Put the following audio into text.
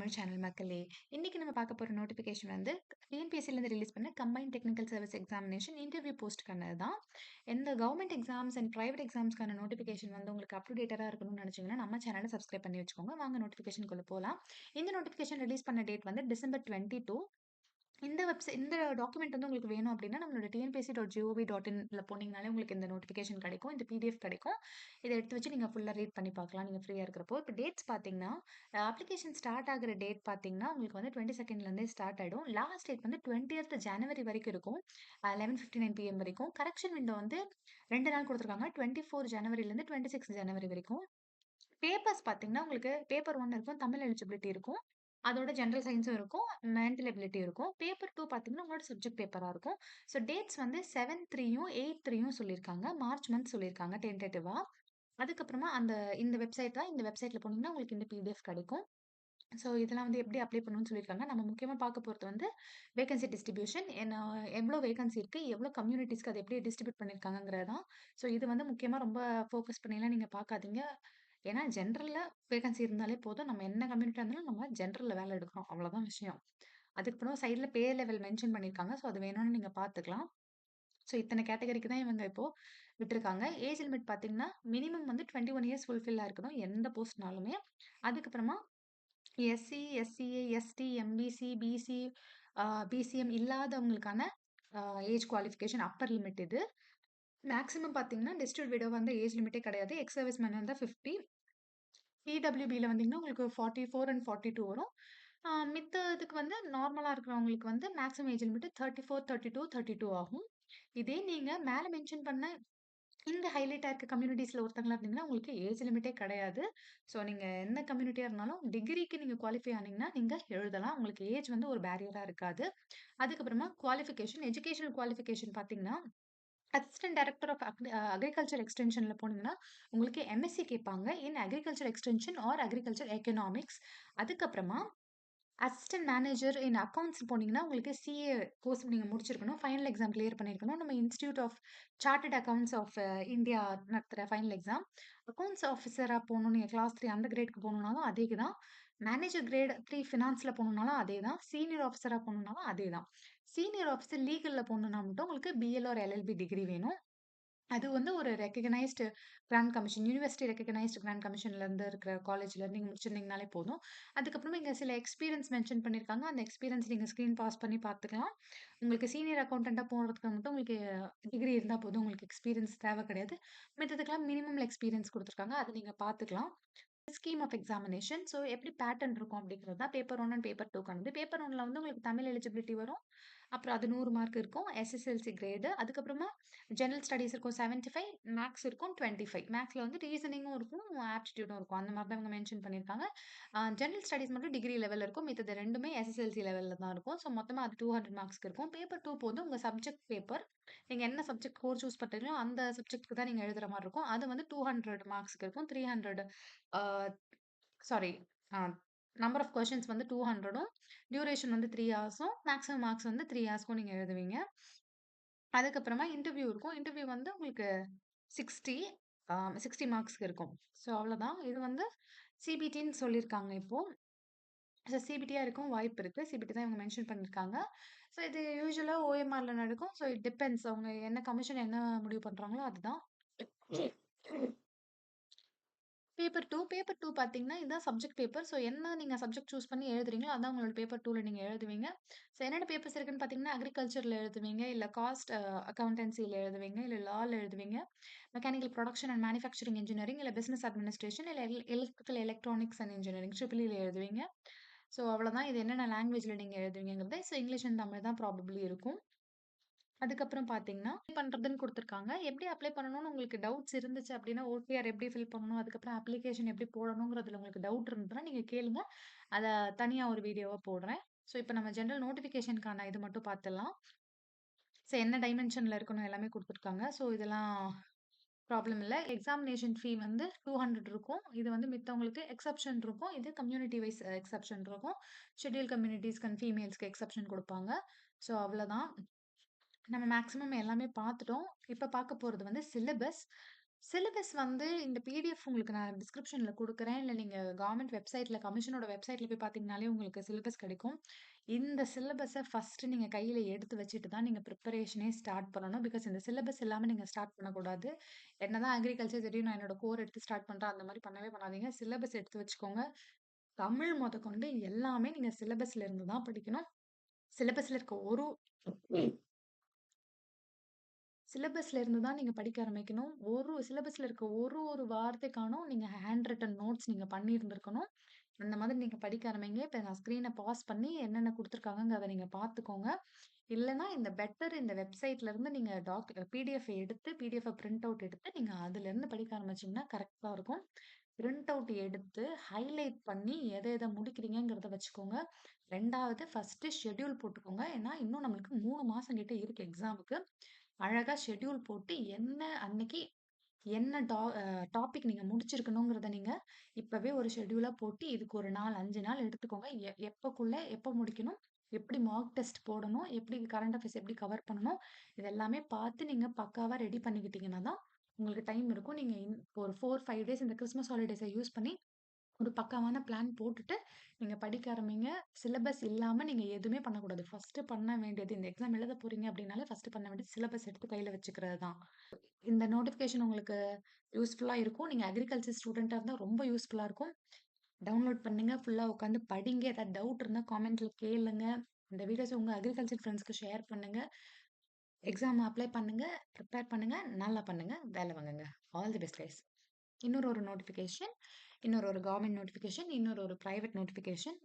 Tamil channel மக்களே! இன்னைக்கு நம்ம பார்க்க போற நோட்டிஃபிகேஷன் வந்து டிஎன்பிஎஸ்சிலேருந்து ரிலீஸ் பண்ண combined technical service examination interview போஸ்ட்க்கானது தான். இந்த கவர்மெண்ட் எக்ஸாம்ஸ் அண்ட் பிரைவேட் எக்ஸாம்ஸ்க்கான நோட்டிஃபிகேஷன் வந்து உங்களுக்கு அப் டு டேட்டடா இருக்கணும்னு நினைச்சீங்கன்னா, நம்ம சேனலை சப்ஸ்கிரைப் பண்ணி வச்சுக்கோங்க. வாங்க நோட்டிஃபிகேஷனுக்குள்ள போலாம். இந்த நோட்டிஃபிகேஷன் ரிலீஸ் பண்ண டேட் வந்து டிசம்பர் 22. இந்த டாக்குமெண்ட் வந்து உங்களுக்கு வேணும் அப்படின்னா, நம்மளோட tnpsc.gov.inல போனீங்கனாலே உங்களுக்கு இந்த நோட்டிஃபிகேஷன் கிடைக்கும். இந்த பிடிஎஃப் கிடைக்கும். இத எடுத்து வச்சு நீங்க ஃபுல்லா ரீட் பண்ணி பார்க்கலாம். நீங்க ஃப்ரீயா இருக்கிறப்போ. இப்ப டேட்ஸ் பார்த்தீங்கன்னா, அப்ளிகேஷன் ஸ்டார்ட் ஆகுற டேட் பார்த்தீங்கன்னா, உங்களுக்கு வந்து 22லேருந்தே ஸ்டார்ட் ஆயிடும். லாஸ்ட் டேட் வந்து 20த் ஜனவரி வரைக்கும் இருக்கும். 11:59 PM வரைக்கும். கரெக்ஷன் விண்டோ வந்து 2 நாள் குடுத்துருக்காங்க. 24 ஜனவரிலேருந்து 26 ஜனவரி வரைக்கும். பேப்பர்ஸ் பார்த்தீங்கன்னா, உங்களுக்கு பேப்பர் 1 இருக்கும். தமிழ் எலிஜிபிலிட்டி இருக்கும். அதோட ஜெனரல் சயன்ஸும் இருக்கும். மென்டல் எபிலிட்டி இருக்கும். பேப்பர் 2 பார்த்தீங்கன்னா, உங்களோட சப்ஜெக்ட் பேப்பரா இருக்கும். ஸோ டேட்ஸ் வந்து 7/3யும் 8/3யும் சொல்லியிருக்காங்க. மார்ச் மந்த் சொல்லியிருக்காங்க டென்டேட்டிவா. அதுக்கப்புறமா இந்த வெப்சைட் தான். இந்த வெப்சைட்ல போனீங்கன்னா, உங்களுக்கு இந்த பிடிஎஃப் கிடைக்கும். ஸோ இதெல்லாம் வந்து எப்படி அப்ளை பண்ணணும்னு சொல்லியிருக்காங்க. நம்ம முக்கியமா பார்க்க போறது வந்து வேக்கன்சி டிஸ்ட்ரிபியூஷன். எவ்ளோ வேகன்சி இருக்கு, எவ்ளோ கம்யூனிட்டீஸ்க்கு அது எப்படி டிஸ்ட்ரிபியூட் பண்ணியிருக்காங்கங்கிறது தான். ஸோ இது வந்து முக்கியமா ரொம்ப ஃபோக்கஸ் பண்ணிலாம் நீங்க பார்க்காதீங்க. ஏன்னா ஜெனரல்ல வேகன்சி இருந்தாலே போதும். நம்ம என்ன கம்யூனிட்டியா இருந்தாலும் நம்ம ஜெனரல்ல வேலை எடுக்கிறோம். அவ்வளோதான் விஷயம். அதுக்கப்புறம் சைட்ல பே லெவல் மென்ஷன் பண்ணியிருக்காங்க. ஸோ அது வேணும்னு நீங்க பார்த்துக்கலாம். ஸோ இத்தனை கேட்டகரிக்கு தான் இவங்க இப்போ விட்டுருக்காங்க. ஏஜ் லிமிட் பார்த்தீங்கன்னா, மினிமம் வந்து 21 இயர்ஸ் ஃபுல்ஃபில்லா இருக்கணும். எந்த போஸ்ட்னாலுமே. அதுக்கப்புறமா SC, SCA, ST, MBC, BC, BCM இல்லாதவங்களுக்கான அ ஏஜ் குவாலிஃபிகேஷன் அப்பர் லிமிட் இது. மேக்ஸிமம் பார்த்தீங்கன்னா, டிஸ்ட்ரிக்ட் விடோ வந்து ஏஜ் லிமிட்டே கிடையாது. எக்ஸ் சர்வீஸ் மேன் வந்தா 50. பிடபிள்யூபில வந்தீங்கன்னா, உங்களுக்கு 44 அண்ட் 42 வரும். மித்த இதுக்கு வந்து நார்மலா இருக்கிறவங்களுக்கு வந்து மேக்ஸிமம் ஏஜ் லிமிட் 34, 32, 32 ஆகும். இதே நீங்க மேல மென்ஷன் பண்ண இந்த ஹைலைட்டா இருக்க கம்யூனிட்டீஸ்ல ஒருத்தங்களா இருந்தீங்கன்னா, உங்களுக்கு ஏஜ் லிமிட்டே கிடையாது. ஸோ நீங்க எந்த கம்யூனிட்டியா இருந்தாலும் டிகிரிக்கு நீங்க குவாலிஃபை ஆனீங்கன்னா, நீங்க எழுதலாம். உங்களுக்கு ஏஜ் வந்து ஒரு பேரியரா இருக்காது. அதுக்கப்புறமா குவாலிஃபிகேஷன், எஜுகேஷனல் குவாலிஃபிகேஷன் பார்த்தீங்கன்னா, அசிஸ்டன்ட் டைரக்டர் ஆஃப் அக்ரிகல்ச்சர் எக்ஸ்டென்ஷன்ல போனீங்கன்னா, உங்களுக்கு எம்எஸ்சி கேட்பாங்க. In agriculture extension or agriculture economics. அதுக்கப்புறமா அசிஸ்டன்ட் மேனேஜர் இன் அக்கவுண்ட்ஸ் போனீங்கன்னா, உங்களுக்கு சிஏ கோர்ஸ் நீங்க முடிச்சிருக்கணும். ஃபைனல் எக்ஸாம் கிளியர் பண்ணியிருக்கணும். நம்ம institute of chartered accounts of India நடத்துற ஃபைனல் எக்ஸாம். அக்கவுண்ட்ஸ் ஆஃபீஸரா போணும் நீங்க கிளாஸ் 3 அந்த கிரேட்க்கு போணும்னாலும் அதே தான். மேனேஜர் கிரேட் 3 ஃபினான்ஸ்ல போணும்னாலும் அதே தான். சீனியர் ஆஃபீஸரா போணும்னாலும் அதே தான். சீனியர் ஆஃபீஸர் லீகல்ல போணும்னா மட்டும் உங்களுக்கு பிஎல் ஆர் எல்எல்பி டிகிரி வேணும். அது வந்து ஒரு recognised grant commission, university recognised grant கமிஷன்ல இருந்து இருக்கிற காலேஜ்ல நீங்க முடிச்சிருந்தீங்கனாலே போதும். அதுக்கப்புறமா இங்க சில எக்ஸ்பீரியன்ஸ் மென்ஷன் பண்ணியிருக்காங்க. அந்த எக்ஸ்பீரியன்ஸ் நீங்க ஸ்க்ரீன் பாஸ் பண்ணி பார்த்துக்கலாம். உங்களுக்கு சீனியர் அக்கவுண்டன்ட்டா போறதுக்கு மட்டும் உங்களுக்கு டிகிரி இருந்தா போதும். உங்களுக்கு எக்ஸ்பீரியன்ஸ் தேவை கிடையாது. மித்ததுக்கெல்லாம் மினிமம் எக்ஸ்பீரியன்ஸ் குடுத்துருக்காங்க. அத நீங்க பார்த்துக்கலாம். Scheme of examination. ஸோ எப்படி பேட்டர்ன் இருக்கும் அப்படிங்கிறது தான் பேப்பர் 1 அண்ட் பேப்பர் 2க்கானது. பேப்பர் 1ல வந்து உங்களுக்கு தமிழ் எலிஜிபிலிட்டி வரும். அப்புறம் அது 100 மார்க் இருக்கும். SSLC grade. அதுக்கப்புறமா ஜெனரல் ஸ்டடீஸ் இருக்கும் 75, மேத்ஸ் இருக்கும் 25. மேத்ஸ்ல வந்து ரீசனிங்கும் இருக்கும், ஆப்டிட்யூடும் இருக்கும். அந்த மாரி தான் இவங்க மென்ஷன் பண்ணியிருக்காங்க. ஜெனரல் ஸ்டடீஸ் மட்டும் டிகிரி லெவல்ல இருக்கும். மித்தது 2மே எஸ்எஸ்எல்சி லெவல்ல தான் இருக்கும். ஸோ மொத்தமா அது 200 மார்க்ஸ்க்கு இருக்கும். பேப்பர் 2 வந்து உங்க சப்ஜெக்ட் பேப்பர். நீங்க என்ன சப்ஜெக்ட் கோர் சூஸ் பண்றீங்களோ, அந்த சப்ஜெக்ட்க்கு தான் நீங்க எழுதுற மாரி இருக்கும். அது வந்து 200 மார்க்ஸ்க்கு இருக்கும். 300 ஆ சாரி ஆ நம்பர் ஆஃப் கொஸ்டின்ஸ் வந்து 200ம், டியூரேஷன் வந்து 3 ஹார்ஸும், மேக்ஸிமம் மார்க்ஸ் வந்து 3 ஹார்ஸ்க்கும் நீங்க எழுதுவீங்க. அதுக்கப்புறமா இன்டர்வியூ இருக்கும். இன்டர்வியூ வந்து உங்களுக்கு 60 60 மார்க்ஸ்க்கு இருக்கும். ஸோ அவ்வளோதான். இது வந்து சிபிடின்னு சொல்லியிருக்காங்க இப்போ. ஸோ சிபிடியா இருக்கும் வாய்ப்பு இருக்கு. சிபிடி தான் இவங்க மென்ஷன் பண்ணியிருக்காங்க. ஸோ இது யூசுவலா ஓஎம்ஆர்ல நடக்கும். So it depends. அவங்க என்ன கமிஷன் என்ன முடிவு பண்றாங்களோ அதுதான். பேப்பர் 2 பார்த்தீங்கன்னா, இதுதான் சப்ஜெக்ட் பேப்பர். ஸோ என்ன நீங்க சப்ஜெக்ட் சூஸ் பண்ணி எழுதுறீங்களோ, அதான் உங்களோட பேப்பர் 2ல நீங்க எழுதுவீங்க. ஸோ என்னென்ன பேப்பர்ஸ் இருக்குன்னு பார்த்தீங்கன்னா, அக்ரிகல்ச்சர்ல எழுதுவீங்க, இல்ல காஸ்ட் அக்கவுண்டன்சில எழுதுவீங்க, இல்ல லால எழுதுவீங்க, mechanical production and manufacturing engineering, இல்ல பிசினஸ் அட்மினிஸ்ட்ரேஷன், இல்ல electrical electronics and engineering triple எழுதுவீங்க. ஸோ அவ்வளோதான். இது என்னென்ன லாங்குவேஜ்ல நீங்க எழுதுவீங்கங்கிறது. ஸோ இங்கிலீஷ் அண்ட் தமிழ் தான் ப்ராபப்ளி இருக்கும். அதுக்கப்புறம் பார்த்தீங்கன்னா, பண்றதுன்னு குடுத்துருக்காங்க. எப்படி அப்ளை பண்ணணும்னு உங்களுக்கு டவுட்ஸ் இருந்துச்சு அப்படின்னா, ஓடிஆர் எப்படி ஃபில் பண்ணணும்? அதுக்கப்புறம் அப்ளிகேஷன் எப்படி போடணுங்கிறதுல உங்களுக்கு டவுட் இருந்ததுன்னா, நீங்க கேளுங்க. அத தனியா ஒரு வீடியோவா போடுறேன். ஸோ இப்ப நம்ம ஜெனரல் நோட்டிஃபிகேஷனுக்கான இது மட்டும் பார்த்துடலாம். ஸோ என்ன டைமென்ஷன்ல இருக்கணும் எல்லாமே குடுத்துருக்காங்க. ஸோ இதெல்லாம் ப்ராப்ளம் இல்ல. எக்ஸாமினேஷன் ஃபீ வந்து 200 இருக்கும். இது வந்து மித்தவங்களுக்கு எக்செப்ஷன் இருக்கும். இது கம்யூனிட்டி வைஸ் எக்செப்ஷன் இருக்கும். ஷெட்யூல்ட் கம்யூனிட்டீஸ்க்கு அண்ட் ஃபீமேல்ஸ்க்கு எக்செப்ஷன் குடுப்பாங்க. ஸோ அவ்வளோதான். நம்ம மேக்ஸிமம் எல்லாமே பார்த்துட்டோம். இப்ப பார்க்க போறது வந்து சிலபஸ். சிலபஸ் வந்து இந்த பிடிஎஃப் உங்களுக்கு நான் டிஸ்கிரிப்ஷன்ல குடுக்குறேன். இல்ல நீங்க கவர்ன்மெண்ட் வெப்சைட்ல கமிஷனோட வெப்சைட்ல போய் பார்த்தீங்கனாலே உங்களுக்கு சிலபஸ் கிடைக்கும். இந்த சிலபஸ ஃபர்ஸ்ட்டு நீங்க கையில எடுத்து வச்சுட்டு தான் நீங்க ப்ரிப்பரேஷனே ஸ்டார்ட் பண்ணணும். பிகாஸ் இந்த சிலபஸ் இல்லாம நீங்க ஸ்டார்ட் பண்ணக்கூடாது. என்னதான் அக்ரிகல்ச்சர் திடீர்னு நான் என்னோட கோர் எடுத்து ஸ்டார்ட் பண்றேன். அந்த மாரி பண்ணவே பண்ணாதீங்க. சிலபஸ் எடுத்து வச்சுக்கோங்க. தமிழ் மொதற்கொண்டு எல்லாமே நீங்க சிலபஸ்ல இருந்து தான் படிக்கணும். சிலபஸ்ல இருக்க ஒரு சிலபஸ்ல இருந்து தான் நீங்க படிக்க ஆரம்பிக்கணும். சிலபஸ்ல இருக்க ஒரு வார்த்தைக்கானும் நீங்க ஹேண்ட் ரிட்டன் நோட்ஸ் நீங்க பண்ணியிருந்திருக்கணும். அந்த மாதிரி நீங்க படிக்க ஆரம்பிங்க. இப்ப நான் ஸ்க்ரீன பாஸ் பண்ணி என்னென்ன குடுத்துருக்காங்கங்கிறத நீங்க பார்த்துக்கோங்க. இல்லன்னா இந்த வெப்சைட்ல இருந்து நீங்க பிடிஎஃப் எடுத்து பிரிண்ட் அவுட் எடுத்து நீங்க அதுலருந்து படிக்க ஆரம்பிச்சீங்கன்னா கரெக்ட்டா இருக்கும். பிரிண்ட் அவுட் எடுத்து ஹைலைட் பண்ணி எத எத முடிக்கிறீங்கங்கிறத வச்சுக்கோங்க. 2வது ஃபர்ஸ்ட்டு ஷெட்யூல் போட்டுக்கோங்க. ஏன்னா, இன்னும் நம்மளுக்கு 3 மாசம் கிட்ட இருக்கு எக்ஸாமுக்கு. அழகா ஷெட்யூல் போட்டு என்ன அன்னைக்கு என்ன டாபிக் நீங்க முடிச்சிருக்கணுங்கிறத நீங்க இப்பவே ஒரு ஷெட்யூலா போட்டு, இதுக்கு ஒரு 4, 5 நாள் எடுத்துக்கோங்க. எப்ப முடிக்கணும்? எப்படி மார்க் டெஸ்ட் போடணும்? எப்படி கரண்ட் அஃபேர்ஸ் எப்படி கவர் பண்ணணும்? இது எல்லாமே பார்த்து நீங்க பக்காவா ரெடி பண்ணிக்கிட்டீங்கன்னா தான், உங்களுக்கு டைம் இருக்கும். நீங்க ஒரு 4, 5 டேஸ் இந்த கிறிஸ்மஸ் ஹாலிடேஸ யூஸ் பண்ணி ஒரு பக்காவான பிளான் போட்டுட்டு, நீங்க படிக்க ஆரம்பிங்க. சிலபஸ் இல்லாம நீங்க எதுவுமே பண்ணக்கூடாது. ஃபர்ஸ்ட்டு பண்ண வேண்டியது இந்த எக்ஸாம் எழுத போறீங்க அப்படின்னாலே, ஃபர்ஸ்ட்டு பண்ண வேண்டியது சிலபஸ் எடுத்து கையில வச்சுக்கிறது தான். இந்த நோட்டிஃபிகேஷன் உங்களுக்கு யூஸ்ஃபுல்லா இருக்கும். நீங்க அக்ரிகல்ச்சர் ஸ்டூடெண்ட்டா இருந்தா ரொம்ப யூஸ்ஃபுல்லா இருக்கும். டவுன்லோட் பண்ணுங்க. ஃபுல்லா உட்காந்து படிங்க. ஏதாவது டவுட் இருந்தா காமெண்ட்ல கேளுங்க. இந்த வீடியோஸ உங்க அக்ரிகல்ச்சர் ஃப்ரெண்ட்ஸ்க்கு ஷேர் பண்ணுங்க. எக்ஸாம் அப்ளை பண்ணுங்க. ப்ரிப்பேர் பண்ணுங்க. நல்லா பண்ணுங்க. வேலை வாங்குங்க. All the best guys. இன்னொரு நோட்டிஃபிகேஷன். இன்னொரு கவர்ன்மென்ட் நோட்டிஃபிகேஷன். இன்னொரு பிரைவேட் நோட்டிஃபிகேஷன்.